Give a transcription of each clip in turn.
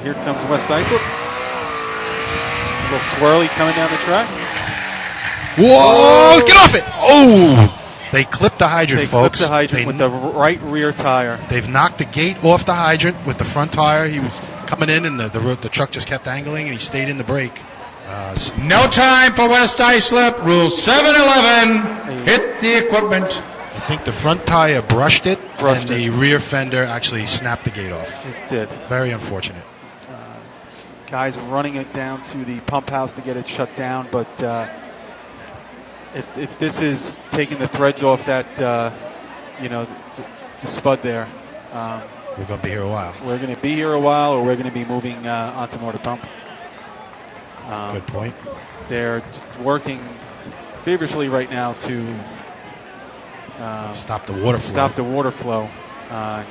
here comes West Islip. A little swirly coming down the track. Whoa! Get off it! Oh! They clipped the hydrant, folks. They clipped the hydrant with the right rear tire. They've knocked the gate off the hydrant with the front tire. He was coming in, and the truck just kept angling, and he stayed in the brake. No time for West Islip. Rule 711. Hit the equipment. I think the front tire brushed it, and the rear fender actually snapped the gate off. It did. Very unfortunate. Guys running it down to the pump house to get it shut down, but if this is taking the threads off that, the spud there, we're going to be here a while. We're going to be here a while, or we're going to be moving onto more to pump. Good point. They're working feverishly right now to stop the water flow. Stop the water flow.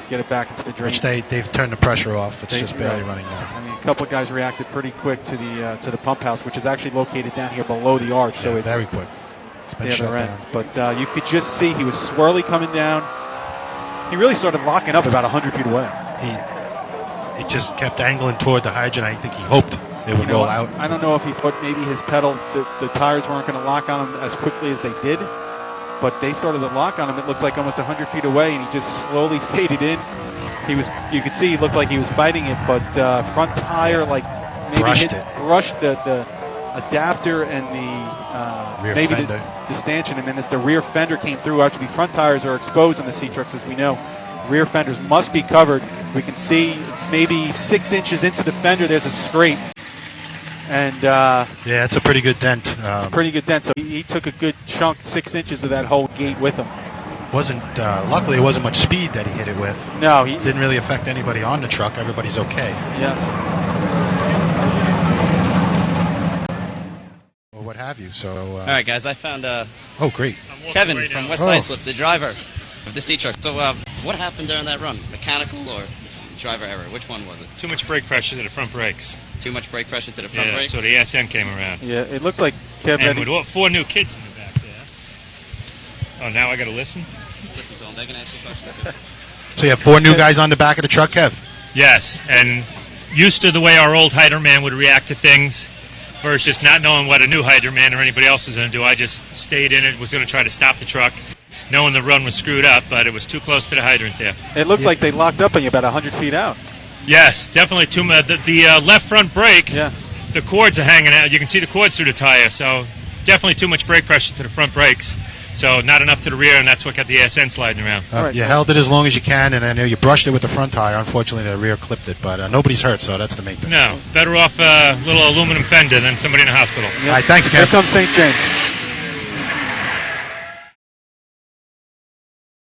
Get it back into the drain. Which they've turned the pressure off. It's just barely running now. I mean, a couple of guys reacted pretty quick to the pump house, which is actually located down here below the arch. Yeah, so it's very quick. It's been shut down. But you could just see he was swirly coming down. He really started locking up about 100 feet away. It just kept angling toward the hydrant. I think he hoped it would roll out. I don't know if he thought maybe his pedal, the tires weren't going to lock on him as quickly as they did. But they started to lock on him. It looked like almost 100 feet away, and he just slowly faded in. You could see he looked like he was fighting it, but front tire maybe brushed the adapter and the maybe the stanchion, and then as the rear fender came through, actually front tires are exposed in the C-Trucks, as we know. Rear fenders must be covered. We can see it's maybe 6 inches into the fender. There's a scrape. And yeah, it's a pretty good dent. It's a pretty good dent. So he took a good chunk, 6 inches of that whole gate with him. Luckily, it wasn't much speed that he hit it with. No, he didn't really affect anybody on the truck. Everybody's okay. Yes. Or what have you. So. All right, guys. I found. Oh, great. Kevin from West Islip, the driver of the C-Truck. So, what happened during that run? Mechanical or driver error? Which one was it? Too much brake pressure to the front brakes. Too much brake pressure to the front brakes? So the ASN came around. Yeah, it looked like Kevin. And with 4 new kids in the back there. Oh, now I got to listen? Listen to them. They can ask you questions too. So you have 4 new guys on the back of the truck, Kev? Yes, and used to the way our old hydrant man would react to things versus just not knowing what a new hydrant man or anybody else was going to do. I just stayed in it, was going to try to stop the truck, knowing the run was screwed up, but it was too close to the hydrant there. It looked like they locked up on you about 100 feet out. Yes, definitely too much. The left front brake, the cords are hanging out. You can see the cords through the tire, so definitely too much brake pressure to the front brakes. So not enough to the rear, and that's what got the ASN sliding around. You held it as long as you can, and I know you brushed it with the front tire. Unfortunately, the rear clipped it, but nobody's hurt, so that's the main thing. No, better off a little aluminum fender than somebody in the hospital. All right, thanks, Kev. Here comes St. James.